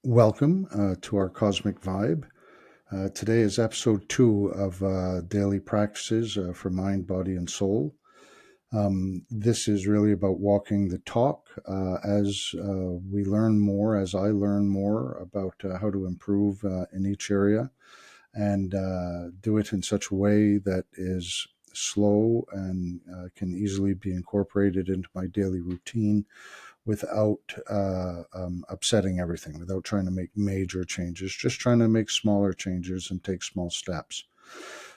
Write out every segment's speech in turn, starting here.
Welcome to our Cosmic Vibe. Today is episode 2 of Daily Practices for Mind, Body, and Soul. This is really about walking the talk as we learn more, as I learn more about how to improve in each area and do it in such a way that is slow and can easily be incorporated into my daily routine without upsetting everything, without trying to make major changes, just trying to make smaller changes and take small steps.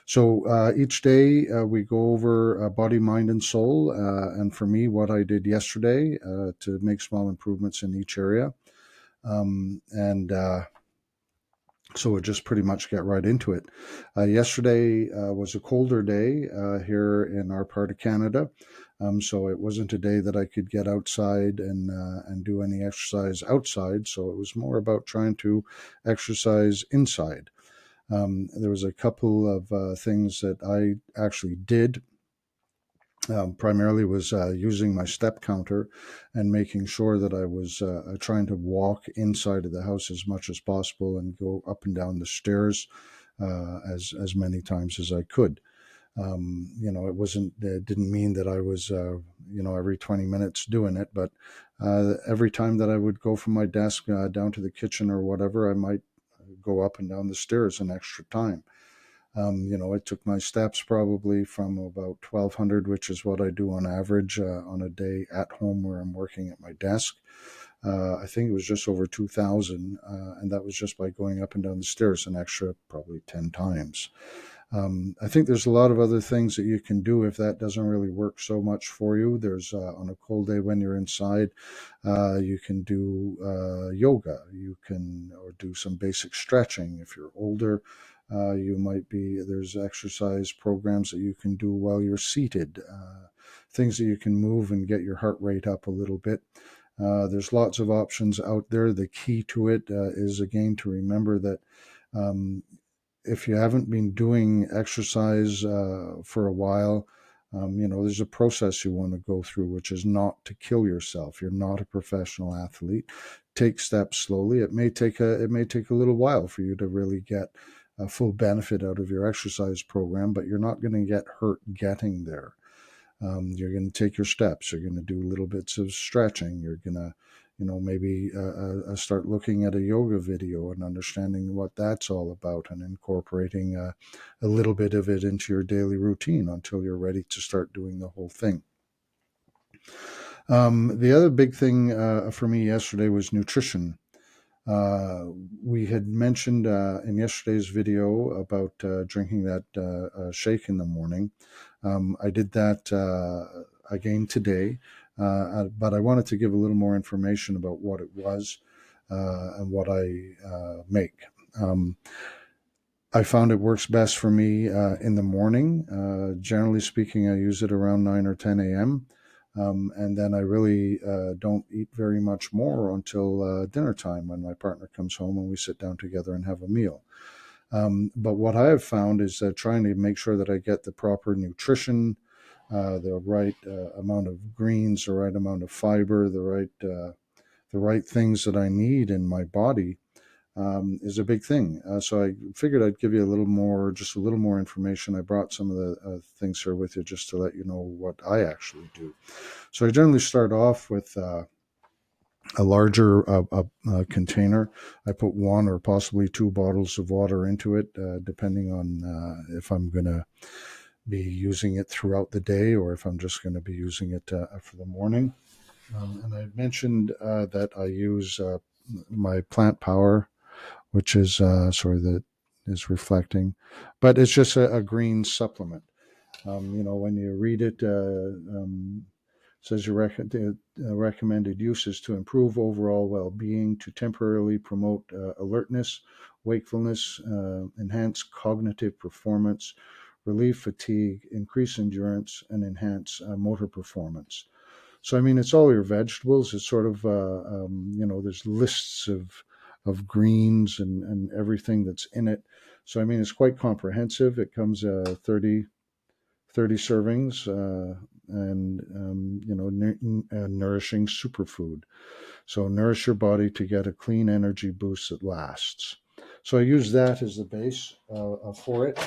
So each day we go over body, mind, and soul. And for me, what I did yesterday to make small improvements in each area. And So we'll just pretty much get right into it. Yesterday was a colder day here in our part of Canada. So it wasn't a day that I could get outside and do any exercise outside. So it was more about trying to exercise inside. There was a couple of things that I actually did. Primarily was using my step counter and making sure that I was trying to walk inside of the house as much as possible and go up and down the stairs as many times as I could. It didn't mean that I was, every 20 minutes doing it, but every time that I would go from my desk down to the kitchen or whatever, I might go up and down the stairs an extra time. I took my steps probably from about 1,200, which is what I do on average on a day at home where I'm working at my desk. I think it was just over 2,000, and that was just by going up and down the stairs an extra probably 10 times. I think there's a lot of other things that you can do if that doesn't really work so much for you. There's on a cold day when you're inside, you can do yoga. You can or do some basic stretching. If you're older, there's exercise programs that you can do while you're seated, things that you can move and get your heart rate up a little bit. There's lots of options out there. The key to it is, again, to remember that if you haven't been doing exercise for a while, there's a process you want to go through, which is not to kill yourself. You're not a professional athlete. Take steps slowly. It may take a little while for you to really get a full benefit out of your exercise program, but you're not going to get hurt getting there. You're going to take your steps. You're going to do little bits of stretching. You're going to, maybe start looking at a yoga video and understanding what that's all about and incorporating a little bit of it into your daily routine until you're ready to start doing the whole thing. The other big thing for me yesterday was nutrition. We had mentioned in yesterday's video about drinking that shake in the morning. I did that again today, but I wanted to give a little more information about what it was and what I make. I found it works best for me in the morning. Generally speaking, I use it around 9 or 10 a.m. And then I really don't eat very much more until dinner time when my partner comes home and we sit down together and have a meal. But what I have found is trying to make sure that I get the proper nutrition, the right amount of greens, the right amount of fiber, the right things that I need in my body is a big thing. So I figured I'd give you just a little more information. I brought some of the things here with you just to let you know what I actually do. So I generally start off with a larger container. I put one or possibly two bottles of water into it, depending on if I'm going to be using it throughout the day or if I'm just going to be using it for the morning. And I mentioned that I use my plant power, which is that is reflecting, but it's just a green supplement. When you read it, says your recommended uses to improve overall well-being, to temporarily promote alertness, wakefulness, enhance cognitive performance, relieve fatigue, increase endurance, and enhance motor performance. So, I mean, it's all your vegetables. It's sort of, there's lists of greens and everything that's in it. So, I mean, it's quite comprehensive. It comes 30 servings and nourishing superfood. So nourish your body to get a clean energy boost that lasts. So I use that as the base for it.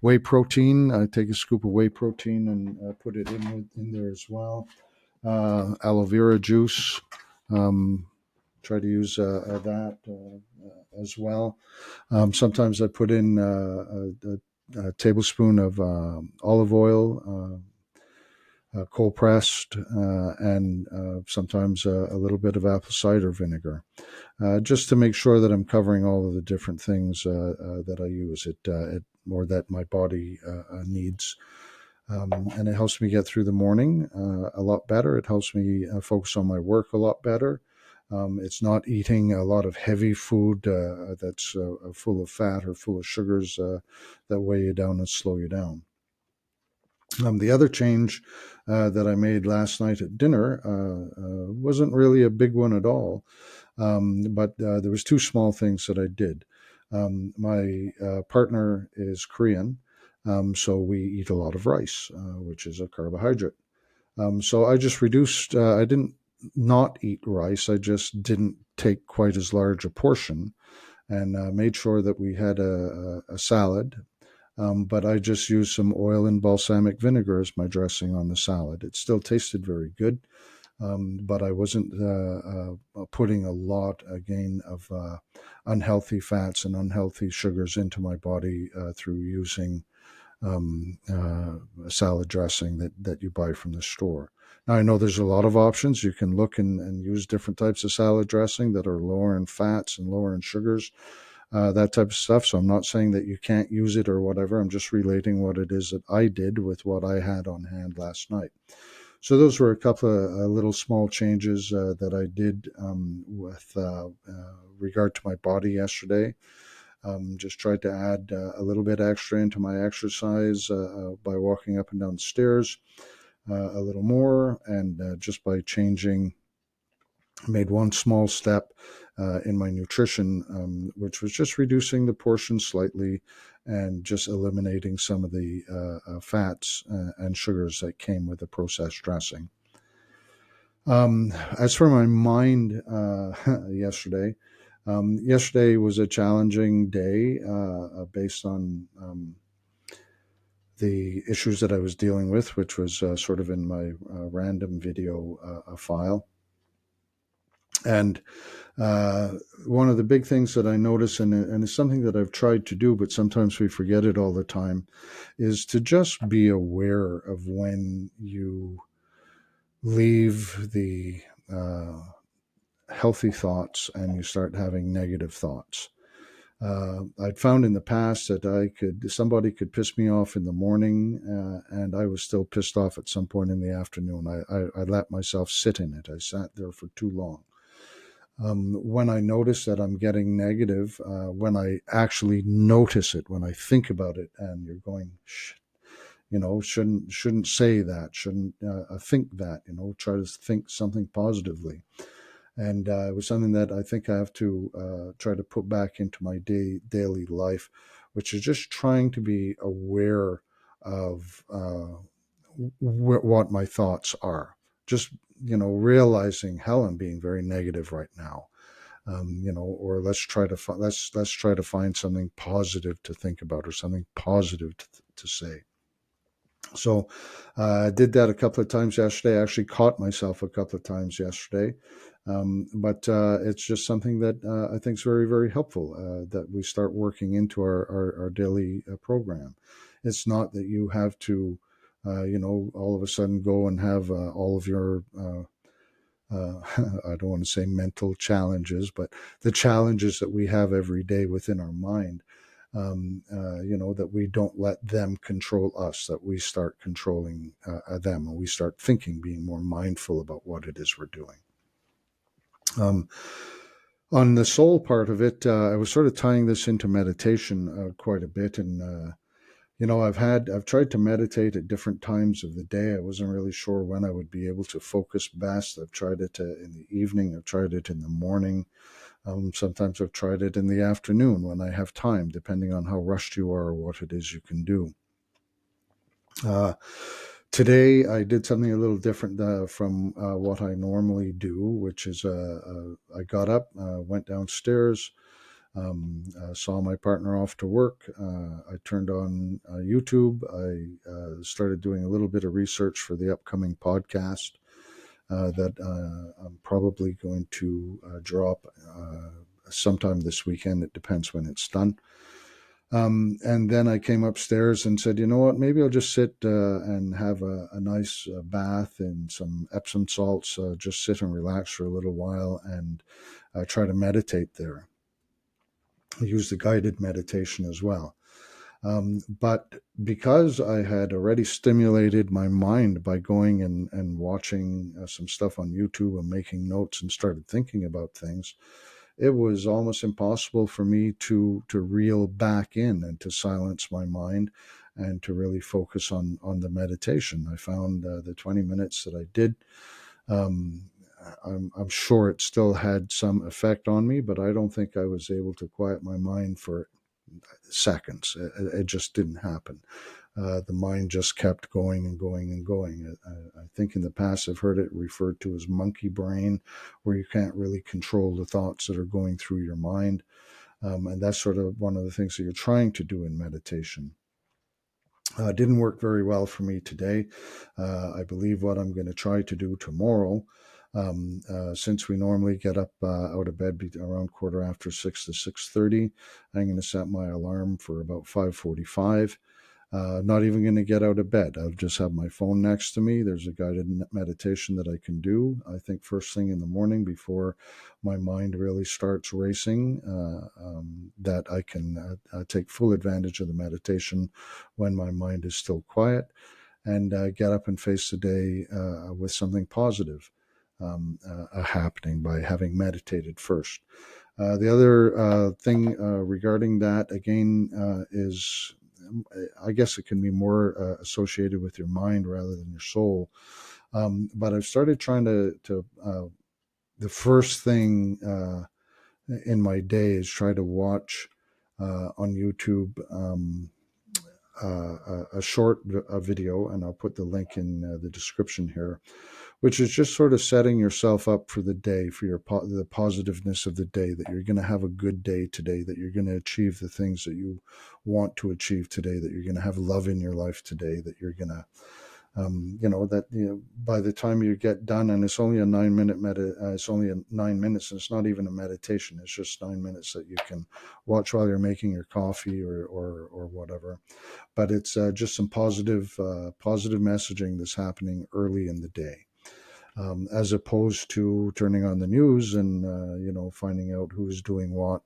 Whey protein. I take a scoop of whey protein and put it in there as well. Aloe vera juice. Um, Try to use that as well. Sometimes I put in a tablespoon of olive oil, cold pressed, and sometimes a little bit of apple cider vinegar, just to make sure that I'm covering all of the different things that I use or that my body needs. And it helps me get through the morning a lot better. It helps me focus on my work a lot better. It's not eating a lot of heavy food that's full of fat or full of sugars that weigh you down and slow you down. The other change that I made last night at dinner wasn't really a big one at all, but there was two small things that I did. My partner is Korean, so we eat a lot of rice, which is a carbohydrate. So I just reduced. I didn't not eat rice. I just didn't take quite as large a portion, and made sure that we had a salad, but I just used some oil and balsamic vinegar as my dressing on the salad. It still tasted very good, but I wasn't putting a lot, again, of unhealthy fats and unhealthy sugars into my body through using a salad dressing that you buy from the store. Now, I know there's a lot of options. You can look and use different types of salad dressing that are lower in fats and lower in sugars, that type of stuff. So I'm not saying that you can't use it or whatever. I'm just relating what it is that I did with what I had on hand last night. So those were a couple of little small changes that I did with regard to my body yesterday. Just tried to add a little bit extra into my exercise by walking up and down the stairs a little more, and just by changing, made one small step in my nutrition, which was just reducing the portion slightly and just eliminating some of the fats and sugars that came with the processed dressing. As for my mind, yesterday was a challenging day based on the issues that I was dealing with, which was sort of in my random video file. And one of the big things that I notice, and it's something that I've tried to do, but sometimes we forget it all the time, is to just be aware of when you leave the healthy thoughts and you start having negative thoughts. I'd found in the past that somebody could piss me off in the morning, and I was still pissed off at some point in the afternoon. I let myself sit in it. I sat there for too long. When I notice that I'm getting negative, when I actually notice it, when I think about it, and you're going, shouldn't say that, shouldn't think that, try to think something positively. And it was something that I think I have to try to put back into my daily life, which is just trying to be aware of what my thoughts are. Just realizing, hell, I'm being very negative right now. Or let's try to find something positive to think about or something positive to say. So I did that a couple of times yesterday. I actually caught myself a couple of times yesterday. But it's just something that I think is very, very helpful that we start working into our daily program. It's not that you have to, all of a sudden go and have all of your I don't want to say mental challenges, but the challenges that we have every day within our mind, that we don't let them control us, that we start controlling them, and we start thinking, being more mindful about what it is we're doing. On the soul part of it, I was sort of tying this into meditation quite a bit, and I've tried to meditate at different times of the day. I wasn't really sure when I would be able to focus best. I've tried it in the evening. I've tried it in the morning. Sometimes I've tried it in the afternoon when I have time, depending on how rushed you are or what it is you can do. Uh, Today, I did something a little different from what I normally do, which is I got up, went downstairs, saw my partner off to work. I turned on YouTube. I started doing a little bit of research for the upcoming podcast that I'm probably going to drop sometime this weekend. It depends when it's done. And then I came upstairs and said, you know what, maybe I'll just sit and have a nice bath in some Epsom salts, just sit and relax for a little while and try to meditate there. I use the guided meditation as well. But because I had already stimulated my mind by going and watching some stuff on YouTube and making notes and started thinking about things, it was almost impossible for me to reel back in and to silence my mind and to really focus on the meditation. I found the 20 minutes that I did. Um, I'm sure it still had some effect on me, but I don't think I was able to quiet my mind for seconds. It just didn't happen. The mind just kept going and going and going. I think in the past I've heard it referred to as monkey brain, where you can't really control the thoughts that are going through your mind. And that's sort of one of the things that you're trying to do in meditation. Didn't work very well for me today. I believe what I'm going to try to do tomorrow, since we normally get up out of bed around quarter after 6 to 6:30, I'm going to set my alarm for about 5:45. Not even going to get out of bed. I'll just have my phone next to me. There's a guided meditation that I can do. I think first thing in the morning before my mind really starts racing, that I can take full advantage of the meditation when my mind is still quiet and get up and face the day with something positive happening by having meditated first. The other thing regarding that, again, is I guess it can be more associated with your mind rather than your soul. But I've started trying to the first thing in my day is try to watch on YouTube a short video, and I'll put the link in the description here, which is just sort of setting yourself up for the day, for the positiveness of the day, that you're going to have a good day today, that you're going to achieve the things that you want to achieve today, that you're going to have love in your life today, that you're going to that by the time you get done, and it's only a 9 minute it's only 9 minutes, and it's not even a meditation. It's just 9 minutes that you can watch while you're making your coffee or whatever. But it's just some positive messaging that's happening early in the day, as opposed to turning on the news and finding out who's doing what,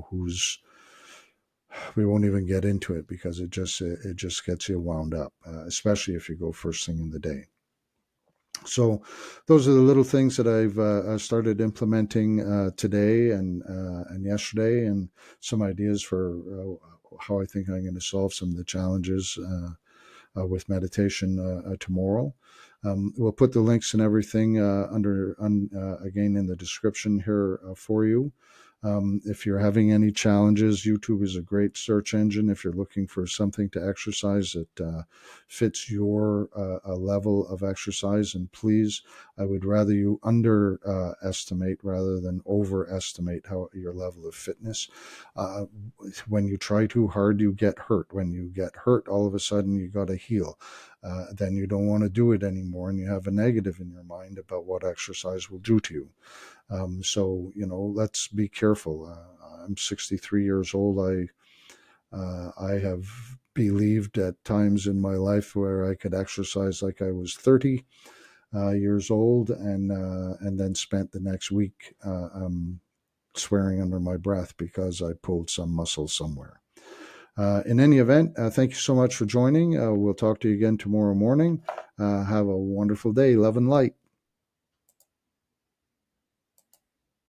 who's we won't even get into it because it just gets you wound up, especially if you go first thing in the day. So those are the little things that I've started implementing today and yesterday, and some ideas for how I think I'm going to solve some of the challenges with meditation tomorrow. We'll put the links and everything again in the description here for you. If you're having any challenges, YouTube is a great search engine. If you're looking for something to exercise that fits your level of exercise, and please, I would rather you underestimate rather than overestimate your level of fitness. Uh, when you try too hard, you get hurt. When you get hurt, all of a sudden you got to heal. Then you don't want to do it anymore, and you have a negative in your mind about what exercise will do to you. So let's be careful. I'm 63 years old. I have believed at times in my life where I could exercise like I was 30 years old, and then spent the next week swearing under my breath because I pulled some muscle somewhere. In any event, thank you so much for joining. We'll talk to you again tomorrow morning. Have a wonderful day. Love and light.